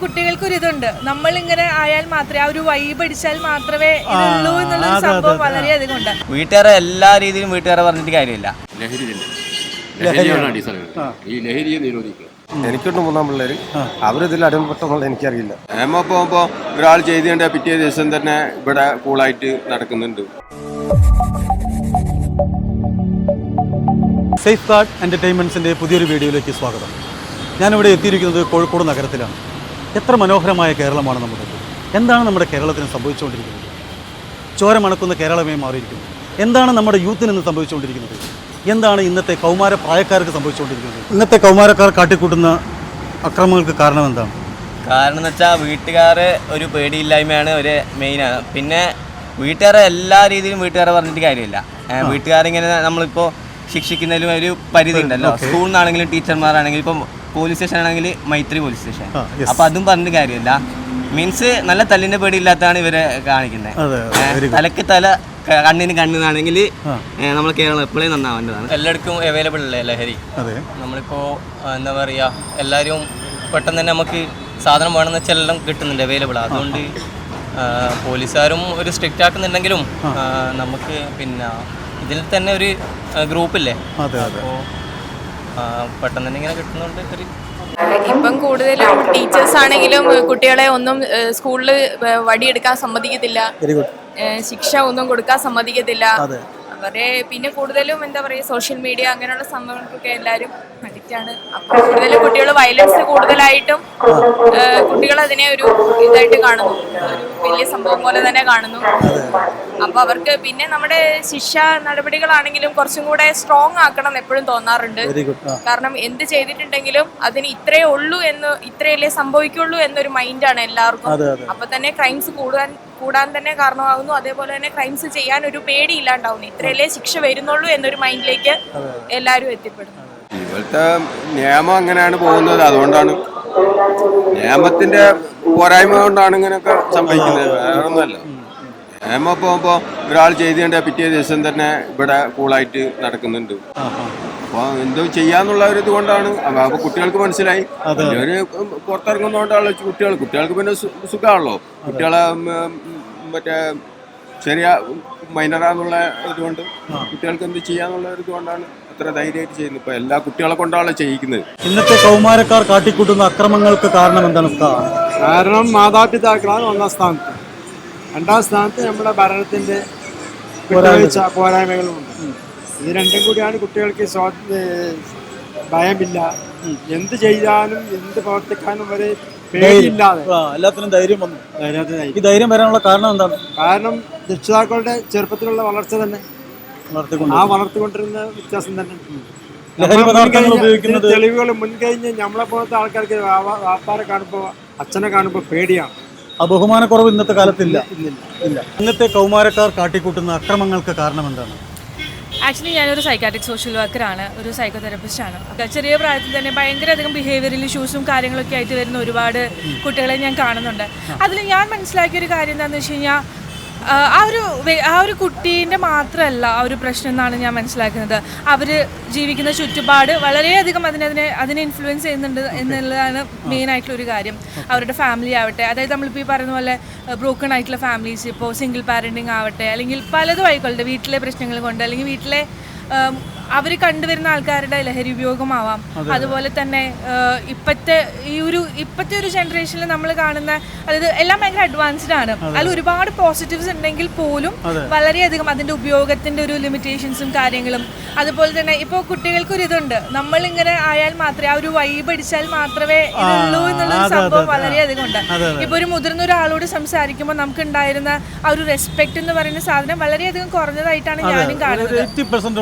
കുട്ടികൾക്കൊരു ഇതുണ്ട്, നമ്മളിങ്ങനെ ആയാൽ മാത്രമേ, ആ ഒരു വൈബ് അടിച്ചാൽ മാത്രമേ ഇതുള്ളൂ എന്നുള്ള സംഭവം വളരെയധികം ഉണ്ട്. വീട്ടുകാരെ എല്ലാ രീതിയിലും വീട്ടുകാരെ പറഞ്ഞിട്ട് കാര്യമില്ല. എനിക്കുണ്ട് 3 പിള്ളേര്, അവരിതിൽ അടിമപ്പെട്ടെന്നുള്ള എനിക്കറിയില്ല. നിയമം പോകുമ്പോൾ ഒരാൾ ചെയ്തേണ്ട പിറ്റേ ദിവസം തന്നെ ഇവിടെ കൂളായിട്ട് നടക്കുന്നുണ്ട്. സേഫ് ഗാർഡ് എൻ്റർടൈൻമെൻറ്റ്സിൻ്റെ പുതിയൊരു വീഡിയോയിലേക്ക് സ്വാഗതം. ഞാനിവിടെ എത്തിയിരിക്കുന്നത് കോഴിക്കോട് നഗരത്തിലാണ്. എത്ര മനോഹരമായ കേരളമാണ് നമ്മുടെ. എന്താണ് നമ്മുടെ കേരളത്തിന് സംഭവിച്ചുകൊണ്ടിരിക്കുന്നത്? ചോര മണക്കുന്ന കേരളമേ മാറിയിരിക്കുന്നു. എന്താണ് നമ്മുടെ യൂത്തിന് ഇന്ന് സംഭവിച്ചുകൊണ്ടിരിക്കുന്നത്? എന്താണ് ഇന്നത്തെ കൗമാര പ്രായക്കാർക്ക് സംഭവിച്ചുകൊണ്ടിരിക്കുന്നത്? ഇന്നത്തെ കൗമാരക്കാർ കാട്ടിക്കൂട്ടുന്ന അക്രമങ്ങൾക്ക് കാരണം എന്താണ്? കാരണം എന്ന് വെച്ചാൽ വീട്ടുകാർ ഒരു പേടിയില്ലായ്മയാണ് ഒരു മെയിനാണ്. പിന്നെ വീട്ടുകാരെ എല്ലാ രീതിയിലും വീട്ടുകാരെ പറഞ്ഞിട്ട് കാര്യമില്ല. വീട്ടുകാരിങ്ങനെ നമ്മളിപ്പോൾ ശിക്ഷിക്കുന്നതിലും ഒരു പരിധി ഉണ്ടല്ലോ. സ്കൂളിൽ നിന്നാണെങ്കിലും ടീച്ചർമാരാണെങ്കിലും ഇപ്പം പോലീസ് സ്റ്റേഷൻ ആണെങ്കിൽ മൈത്രി പോലീസ് സ്റ്റേഷൻ, അപ്പം അതും പറഞ്ഞിട്ട് കാര്യമില്ല. മീൻസ് നല്ല തല്ലിൻ്റെ പേടിയില്ലാത്തതാണ് ഇവരെ കാണിക്കുന്നത്. തലക്ക് തല കണ്ണിന് കണ്ണെന്നാണെങ്കിൽ നമ്മൾ കേരളം എപ്പോഴേ നന്നാവേണ്ടതാണ്. എല്ലായിടത്തും അവൈലബിൾ അല്ലേ ലഹരി? നമ്മളിപ്പോൾ എന്താ പറയുക, എല്ലാവരും പെട്ടെന്ന് തന്നെ നമുക്ക് സാധനം വേണമെന്ന് വെച്ചാൽ എല്ലാം കിട്ടുന്നുണ്ട്, അവൈലബിൾ. അതുകൊണ്ട് പോലീസുകാരും ഒരു സ്ട്രിക്റ്റ് ആക്കുന്നുണ്ടെങ്കിലും നമുക്ക് പിന്നെ ഇതിൽ തന്നെ ഒരു ഗ്രൂപ്പില്ലേ, അപ്പോൾ പെട്ടെന്ന് തന്നെ ഇങ്ങനെ കിട്ടുന്നുണ്ട്. ഇപ്പം കൂടുതലും ടീച്ചേഴ്സ് ആണെങ്കിലും കുട്ടികളെ ഒന്നും സ്കൂളിൽ വടിയെടുക്കാൻ സമ്മതിക്കത്തില്ല, ശിക്ഷ ഒന്നും കൊടുക്കാൻ സമ്മതിക്കത്തില്ല. അവരെ പിന്നെ കൂടുതലും എന്താ പറയുക, സോഷ്യൽ മീഡിയ അങ്ങനെയുള്ള സംഭവങ്ങൾക്കൊക്കെ എല്ലാവരും അഡിക്റ്റാണ്. അപ്പം കൂടുതലും കുട്ടികൾ വയലൻസ് കൂടുതലായിട്ടും കുട്ടികൾ അതിനെ ഒരു ഇതായിട്ട് കാണുന്നു, ഒരു വലിയ സംഭവം പോലെ തന്നെ കാണുന്നു. അപ്പോൾ അവർക്ക് പിന്നെ നമ്മുടെ ശിക്ഷ നടപടികളാണെങ്കിലും കുറച്ചും കൂടെ സ്ട്രോങ് ആക്കണം എന്ന് എപ്പോഴും തോന്നാറുണ്ട്. കാരണം എന്ത് ചെയ്തിട്ടുണ്ടെങ്കിലും അതിന് ഇത്രയേ ഉള്ളൂ എന്ന്, ഇത്രയല്ലേ സംഭവിക്കുള്ളൂ എന്നൊരു മൈൻഡാണ് എല്ലാവർക്കും. അപ്പൊ തന്നെ ക്രൈംസ് കൂടാൻ തന്നെ കാരണമാകുന്നു. അതേപോലെ തന്നെ ക്രൈംസ് ചെയ്യാൻ ഒരു പേടി ഇല്ലാണ്ടാവുന്നു. ഇത്രയല്ലേ ശിക്ഷ വരുന്നുള്ളൂ എന്നൊരു മൈൻഡിലേക്ക് എല്ലാവരും എത്തിപ്പെടുന്നു. ഇവിടുത്തെ നിയമം അങ്ങനെയാണ് പോകുന്നത്. അതുകൊണ്ടാണ് നിയമത്തിന്റെ പോരായ്മ കൊണ്ടാണ് ഇങ്ങനെയൊക്കെ സംഭവിക്കുന്നത്, വേറെ ഒന്നുമല്ല. നിയമം പോകുമ്പോൾ ഒരാൾ ചെയ്തേണ്ട പിറ്റേ ദിവസം തന്നെ ഇവിടെ കൂളായിട്ട് നടക്കുന്നുണ്ട്. അപ്പോൾ എന്തോ ചെയ്യാന്നുള്ള ഒരു ഇത് കൊണ്ടാണ്. അപ്പോൾ കുട്ടികൾക്ക് മനസ്സിലായി, ഒരു പുറത്തിറങ്ങുന്നതുകൊണ്ടാണ് കുട്ടികൾക്ക് പിന്നെ സുഖമാണല്ലോ. കുട്ടികളെ മറ്റേ ശരിയാ മൈനറാന്നുള്ള ഇതുകൊണ്ട് കുട്ടികൾക്ക് എന്ത് ചെയ്യാന്നുള്ള ഒരു ഇതുകൊണ്ടാണ് അത്ര ധൈര്യമായിട്ട് ചെയ്യുന്നത്. ഇപ്പോൾ എല്ലാ കുട്ടികളെ കൊണ്ടാണ് ചെയ്യിക്കുന്നത്. ഇന്നത്തെ കൗമാരക്കാർ കാട്ടിക്കൂട്ടുന്ന അക്രമങ്ങൾക്ക് കാരണം എന്താണ്? കാരണം മാതാപിതാക്കളാണ് ഒന്നാം സ്ഥാനത്ത്. രണ്ടാം സ്ഥാനത്ത് നമ്മുടെ ഭരണത്തിന്റെ പോരായ്മകളുമുണ്ട്. ഇത് രണ്ടും കൂടിയാണ് കുട്ടികൾക്ക് ഭയമില്ല, എന്ത് ചെയ്യാനും എന്ത് പ്രവർത്തിക്കാനും വരെ പേടിയില്ലാതെ എല്ലാത്തിനും ധൈര്യം വന്നു. ഈ ധൈര്യം വരാനുള്ള കാരണം എന്താണ്? കാരണം രക്ഷിതാക്കളുടെ ചെറുപ്പത്തിലുള്ള വളർച്ച തന്നെ, ആ വളർത്തിക്കൊണ്ടിരുന്ന വ്യത്യാസം തന്നെ. തെളിവുകൾ മുൻകഴിഞ്ഞ് നമ്മളെ പോലത്തെ ആൾക്കാർക്ക് വാപ്പാരെ കാണുമ്പോൾ, അച്ഛനെ കാണുമ്പോൾ പേടിയാണ്. ആ ബഹുമാനക്കുറവ് ഇന്നത്തെ കാലത്തില്ല. ഇന്നത്തെ കൗമാരക്കാർ കാട്ടിക്കൂട്ടുന്ന അക്രമങ്ങൾക്ക് കാരണം എന്താണ്? ആക്ച്വലി ഞാനൊരു സൈക്കാട്രിക് സോഷ്യൽ വർക്കറാണ്, ഒരു സൈക്കോ തെറപ്പിസ്റ്റാണ്. ചെറിയ പ്രായത്തിൽ തന്നെ ഭയങ്കരധികം ബിഹേവിയറൽ ഇഷ്യൂസും കാര്യങ്ങളൊക്കെ ആയിട്ട് വരുന്ന ഒരുപാട് കുട്ടികളെ ഞാൻ കാണുന്നുണ്ട്. അതിൽ ഞാൻ മനസ്സിലാക്കിയൊരു കാര്യം എന്താണെന്ന് വെച്ച് കഴിഞ്ഞാൽ, ആ ഒരു കുട്ടീൻ്റെ മാത്രമല്ല ആ ഒരു പ്രശ്നം എന്നാണ് ഞാൻ മനസ്സിലാക്കുന്നത്. അവർ ജീവിക്കുന്ന ചുറ്റുപാട് വളരെയധികം അതിനെ ഇൻഫ്ലുവൻസ് ചെയ്യുന്നുണ്ട് എന്നുള്ളതാണ് മെയിനായിട്ടുള്ളൊരു കാര്യം. അവരുടെ ഫാമിലി ആവട്ടെ, അതായത് നമ്മളിപ്പോൾ ഈ പറയുന്ന പോലെ ബ്രോക്കൺ ആയിട്ടുള്ള ഫാമിലീസ്, ഇപ്പോൾ സിംഗിൾ പാരൻറ്റിങ് ആവട്ടെ, അല്ലെങ്കിൽ പലതും ആയിക്കോട്ടെ, വീട്ടിലെ പ്രശ്നങ്ങൾ കൊണ്ട്, അല്ലെങ്കിൽ വീട്ടിലെ അവർ കണ്ടുവരുന്ന ആൾക്കാരുടെ ലഹരി ഉപയോഗമാവാം. അതുപോലെ തന്നെ ഇപ്പോഴത്തെ ഒരു ജനറേഷനിൽ നമ്മൾ കാണുന്ന, അതായത് എല്ലാം ഭയങ്കര അഡ്വാൻസ്ഡ് ആണ്. അതിൽ ഒരുപാട് പോസിറ്റീവ്സ് ഉണ്ടെങ്കിൽ പോലും വളരെയധികം അതിൻ്റെ ഉപയോഗത്തിൻ്റെ ഒരു ലിമിറ്റേഷൻസും കാര്യങ്ങളും. അതുപോലെ തന്നെ ഇപ്പോൾ കുട്ടികൾക്കൊരു ഇതുണ്ട്, നമ്മളിങ്ങനെ ആയാൽ മാത്രമേ, ആ ഒരു വൈബ് അടിച്ചാൽ മാത്രമേ ഇതുള്ളൂ എന്നുള്ള സംഭവം വളരെയധികം ഉണ്ട്. ഇപ്പോൾ ഒരു മുതിർന്ന ഒരാളോട് സംസാരിക്കുമ്പോൾ നമുക്ക് ഉണ്ടായിരുന്ന ആ ഒരു റെസ്പെക്ട് എന്ന് പറയുന്ന സാധനം വളരെയധികം കുറഞ്ഞതായിട്ടാണ് ഞാനും കാണുന്നത്.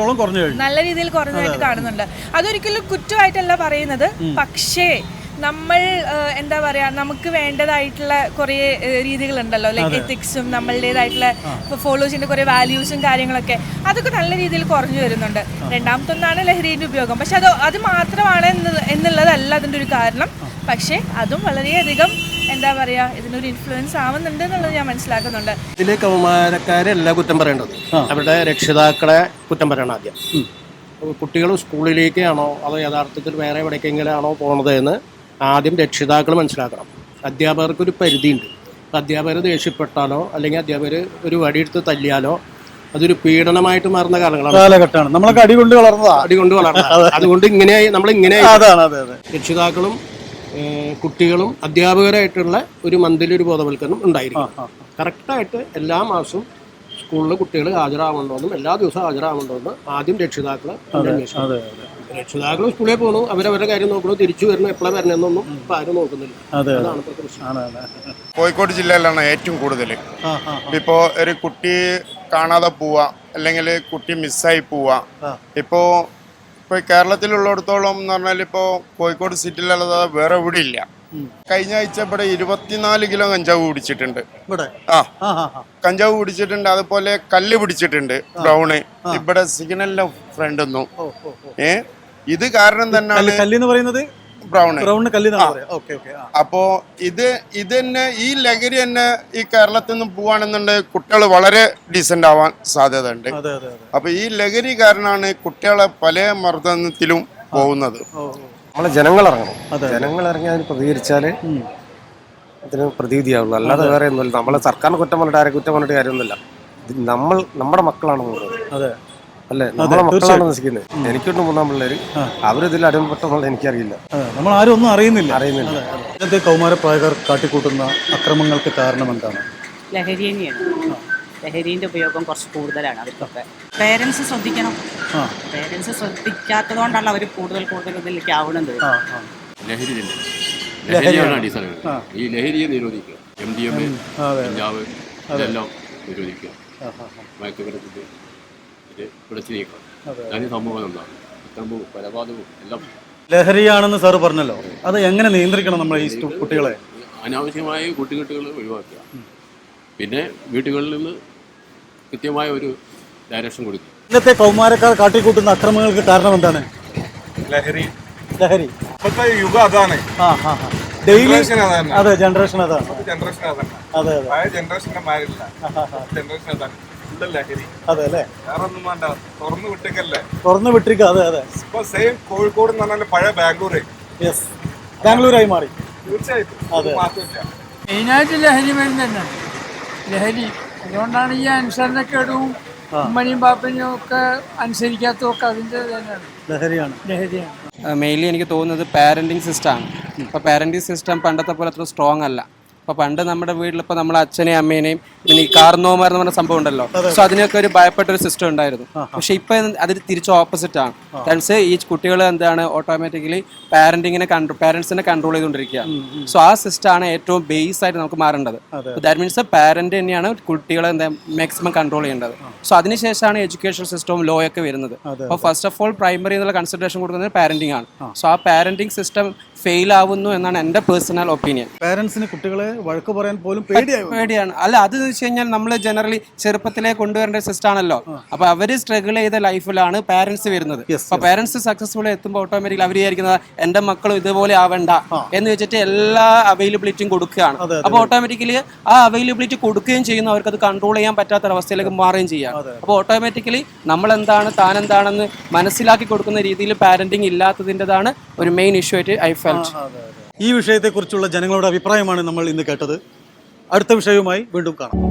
നല്ല രീതിയിൽ കുറഞ്ഞതായിട്ട് കാണുന്നുണ്ട്. അതൊരിക്കലും കുറ്റമായിട്ടല്ല പറയുന്നത്. പക്ഷേ നമ്മൾ എന്താ പറയുക, നമുക്ക് വേണ്ടതായിട്ടുള്ള കുറേ രീതികളുണ്ടല്ലോ, ലൈക്ക് എത്തിക്സും നമ്മളുടേതായിട്ടുള്ള ഫോളോ ചെയ്യുന്ന കുറേ വാല്യൂസും കാര്യങ്ങളൊക്കെ, അതൊക്കെ നല്ല രീതിയിൽ കുറഞ്ഞു വരുന്നുണ്ട്. രണ്ടാമത്തൊന്നാണ് ലഹരിയുടെ ഉപയോഗം. പക്ഷെ അത് മാത്രമാണ് എന്നുള്ളതല്ല അതിൻ്റെ ഒരു കാരണം. പക്ഷേ അതും വളരെയധികം എന്താ പറയുക, ഇതിനൊരു ഇൻഫ്ലുവൻസ് ആവുന്നുണ്ട് എന്നുള്ളത് ഞാൻ മനസ്സിലാക്കുന്നുണ്ട്. ഇതിലെ കൗമാരക്കാരെല്ലാം കുറ്റം പറയേണ്ടത് അവരുടെ രക്ഷിതാക്കളെ കുറ്റം പറയണം ആദ്യം. കുട്ടികൾ സ്കൂളിലേക്കാണോ അതോ യഥാർത്ഥത്തിൽ വേറെ എവിടേക്കെങ്കിലാണോ പോകുന്നത് എന്ന് ആദ്യം രക്ഷിതാക്കൾ മനസ്സിലാക്കണം. അധ്യാപകർക്കൊരു പരിധിയുണ്ട്. അപ്പം അധ്യാപകർ ദേഷ്യപ്പെട്ടാലോ അല്ലെങ്കിൽ അധ്യാപകർ ഒരു വടിയെടുത്ത് തല്ലിയാലോ അതൊരു പീഡനമായിട്ട് മാറുന്ന കാലഘട്ടമാണ്. നമ്മളൊക്കെ അടികൊണ്ട് വളർന്നതാ. അടികൊണ്ട് വളർന്ന അതുകൊണ്ട് ഇങ്ങനെയായി രക്ഷിതാക്കളും കുട്ടികളും അധ്യാപകരായിട്ടുള്ള ഒരു മന്ത്ലി ബോധവൽക്കരണം ഉണ്ടായിരിക്കും. കറക്റ്റായിട്ട് എല്ലാ മാസവും സ്കൂളിൽ കുട്ടികൾ ഹാജരാവുന്നുണ്ടോന്നും എല്ലാ ദിവസവും ഹാജരാവുന്നുണ്ടോന്ന് ആദ്യം രക്ഷിതാക്കൾ രക്ഷിതാക്കൾ സ്കൂളിൽ പോകണു, അവരവരുടെ കാര്യം നോക്കണു, തിരിച്ചു വരണം, എപ്പോഴാണ് വരണമെന്നൊന്നും ഇപ്പം ആരും നോക്കുന്നില്ല. അതാണ് ഇപ്പോഴത്തെ പ്രശ്നം. കോഴിക്കോട് ജില്ലയിലാണ് ഏറ്റവും കൂടുതൽ. ഇപ്പോൾ ഒരു കുട്ടി കാണാതെ പോവുക അല്ലെങ്കിൽ കുട്ടി മിസ്സായി പോവുക. ഇപ്പോൾ കേരളത്തിലുള്ളിടത്തോളം എന്ന് പറഞ്ഞാൽ ഇപ്പോൾ കോഴിക്കോട് സിറ്റിയിലല്ലാതെ വേറെ എവിടെ ഇല്ല. കഴിഞ്ഞ ആഴ്ച ഇവിടെ 24 കിലോ കഞ്ചാവ് പിടിച്ചിട്ടുണ്ട്. കഞ്ചാവ് പിടിച്ചിട്ടുണ്ട്, അതുപോലെ കല്ല് പിടിച്ചിട്ടുണ്ട്, ബ്രൗണ്. ഇവിടെ സിഗ്നലിന്റെ ഫ്രണ്ട് ഒന്നും ഇത് കാരണം തന്നെയാണ് ബ്രൗണ്. അപ്പോ ഇത് തന്നെ ഈ ലഹരി തന്നെ ഈ കേരളത്തിൽ നിന്ന് പോവാണെന്നുണ്ടെങ്കിൽ കുട്ടികൾ വളരെ ഡീസന്റ് ആവാൻ സാധ്യത ഉണ്ട്. അപ്പൊ ഈ ലഹരി കാരണമാണ് കുട്ടികളെ പല മർദ്ദനത്തിലും പോകുന്നത്. നമ്മളെ ജനങ്ങൾ ഇറങ്ങി അതിന് പ്രതികരിച്ചാല് അതിന് പ്രതീതിയാവുള്ളൂ. അല്ലാതെ വേറെ ഒന്നുമില്ല. നമ്മളെ സർക്കാരിന് കുറ്റം പറഞ്ഞിട്ട് ആരെ കുറ്റം പറഞ്ഞിട്ട് കാര്യമൊന്നുമില്ല. ഇത് നമ്മുടെ മക്കളാണ് പോകുന്നത് അല്ലേ? നമ്മളെ മക്കളാണ് നശിക്കുന്നത്. എനിക്കുണ്ട് 3 പിള്ളേര്, അവരിതിൽ അടിമപ്പെട്ടെന്നുള്ള എനിക്കറിയില്ല. നമ്മൾ ആരും ഒന്നും അറിയുന്നില്ല. ഇന്നത്തെ കൗമാരപ്രായക്കാർ കാട്ടിക്കൂട്ടുന്ന അക്രമങ്ങൾക്ക് കാരണം എന്താണ്? ലഹരി തന്നെയാണ്. ലഹരീൻ്റെ ഉപയോഗം കുറച്ച് കൂടുതലാണ് അവർക്കൊക്കെ. പേരൻസ് ശ്രദ്ധിക്കണം. പേരൻസ് ശ്രദ്ധിക്കാത്തതുകൊണ്ടാണ് അവർ കൂടുതൽ ഇതിലേക്ക് ആവുന്നത്. ലഹരിയാണ് അടിസ്ഥാനം. ഈ ലഹരിയെ നിരോധിക്കുക. MDMA, കഞ്ചാവ് ഇതെല്ലാം നിരോധിക്കുക. മയക്കുമരുന്നിൻ്റെ ഇത് പിടിച്ചു നീക്കുക. അതിന് സമൂഹം എന്താണ് അക്രമവും കൊലപാതകവും എല്ലാം ലഹരിയാണെന്ന് സാറ് പറഞ്ഞല്ലോ. അത് എങ്ങനെ നിയന്ത്രിക്കണം നമ്മൾ ഈ കുട്ടികളെ? അനാവശ്യമായ കൂട്ടുകെട്ടുകൾ ഒഴിവാക്കുക. പിന്നെ വീടുകളിൽ നിന്ന് കൃത്യമായ ഒരു ഡയറക്ഷൻ കൊടുക്കും. ഇന്നത്തെ കൗമാരക്കാർ കാട്ടിക്കൂട്ടുന്ന അക്രമങ്ങൾക്ക് കാരണം എന്താണ്? ലഹരി. ഇപ്പോഴത്തെ യുഗം അതാണ്. അതെ, ജനറേഷൻ അതാണ്. അതെ ജനറേഷന്റെ മാരില്ല. ജനറേഷൻ അതാണ് ലഹരി. അതെ അല്ലേ? വേറെ ഒന്നും വേണ്ട, തുറന്നു വിട്ടിരിക്കുക. അതെ. ഇപ്പൊ സെയിം കോഴിക്കോട് എന്ന് പറഞ്ഞാൽ പഴയ ബാംഗ്ലൂരായി മാറി. തീർച്ചയായിട്ടും മാറ്റമില്ല. മെയിനായിട്ട് ലഹരി മരുന്ന് തന്നെയാണ്. ലഹരി അതുകൊണ്ടാണ് ഈ അനുസരണക്കേടും ഉമ്മനെയും ബാപ്പനെയും ഒക്കെ അനുസരിക്കാത്തതൊക്കെ അതിൻ്റെ തന്നെയാണ്. ലഹരിയാണ്. മെയിൻലി എനിക്ക് തോന്നുന്നത് പാരൻറ്റിങ് സിസ്റ്റമാണ്. ഇപ്പോൾ പാരൻറ്റിങ് സിസ്റ്റം പണ്ടത്തെ പോലെ അത്ര സ്ട്രോങ് അല്ല. അപ്പോൾ പണ്ട് നമ്മുടെ വീട്ടിലിപ്പോൾ നമ്മളെ അച്ഛനെയും അമ്മേനെയും പിന്നെ ഈ കാർന്നോമാർ എന്ന് പറഞ്ഞ സംഭവം ഉണ്ടല്ലോ, സോ അതിനൊക്കെ ഒരു ഭയപ്പെട്ട ഒരു സിസ്റ്റം ഉണ്ടായിരുന്നു. പക്ഷെ ഇപ്പം അതിന് തിരിച്ച് ഓപ്പോസിറ്റ് ആണ്. ദാറ്റ്സ് ഈ കുട്ടികൾ എന്താണ് ഓട്ടോമാറ്റിക്കലി പാരൻസിനെ കൺട്രോൾ ചെയ്തുകൊണ്ടിരിക്കുകയാണ്. സോ ആ സിസ്റ്റമാണ് ഏറ്റവും ബേസ് ആയിട്ട് നമുക്ക് മാറേണ്ടത്. ദാറ്റ് മീൻസ് പാരന്റ് തന്നെയാണ് കുട്ടികളെ എന്താ മാക്സിമം കൺട്രോൾ ചെയ്യേണ്ടത്. സോ അതിനുശേഷമാണ് എഡ്യൂക്കേഷൻ സിസ്റ്റവും ലോ ഒക്കെ വരുന്നത്. അപ്പോൾ ഫസ്റ്റ് ഓഫ് ഓൾ പ്രൈമറി എന്നുള്ള കൺസിഡറേഷൻ കൊടുക്കുന്നത് പാരന്റിംഗ് ആണ്. സോ ആ പാരന്റിംഗ് സിസ്റ്റം ഫെയിൽ ആവുന്നു എന്നാണ് എൻ്റെ പേഴ്സണൽ ഒപ്പീനിയൻ. പാരന്റ്സിന് കുട്ടികളെ വഴക്ക് പറയാൻ പോലും പേടിയാണ്. അല്ല, അത് വെച്ച് കഴിഞ്ഞാൽ നമ്മൾ ജനറലി ചെറുപ്പത്തിലേ കൊണ്ടുവരേണ്ട സിസ്റ്റം ആണല്ലോ. അപ്പൊ അവര് സ്ട്രഗിൾ ചെയ്ത ലൈഫിലാണ് പാരന്റ്സ് വരുന്നത്. അപ്പൊ പാരന്റ്സ് സക്സസ്ഫുൾ എത്തുമ്പോൾ ഓട്ടോമാറ്റിക്കലി അവർ വിചാരിക്കുന്നത് എന്റെ മക്കളും ഇതുപോലെ ആവണ്ട എന്ന് വെച്ചിട്ട് എല്ലാ അവൈലബിലിറ്റിയും കൊടുക്കുകയാണ്. അപ്പൊ ഓട്ടോമാറ്റിക്കലി ആ അവൈലബിലിറ്റി കൊടുക്കുകയും ചെയ്യുന്നു, അവർക്ക് അത് കൺട്രോൾ ചെയ്യാൻ പറ്റാത്ത അവസ്ഥയിലേക്ക് മാറുകയും ചെയ്യാം. അപ്പോൾ ഓട്ടോമാറ്റിക്കലി നമ്മൾ എന്താണ് താൻ എന്താണെന്ന് മനസ്സിലാക്കി കൊടുക്കുന്ന രീതിയിൽ പാരന്റിങ് ഇല്ലാത്തതിൻ്റെതാണ് ഒരു മെയിൻ ഇഷ്യൂ ആയിട്ട് ഐ ഫെൽറ്റ്. ഈ വിഷയത്തെക്കുറിച്ചുള്ള ജനങ്ങളുടെ അഭിപ്രായമാണ് നമ്മൾ ഇന്ന് കേട്ടത്. അടുത്ത വിഷയവുമായി വീണ്ടും കാണാം.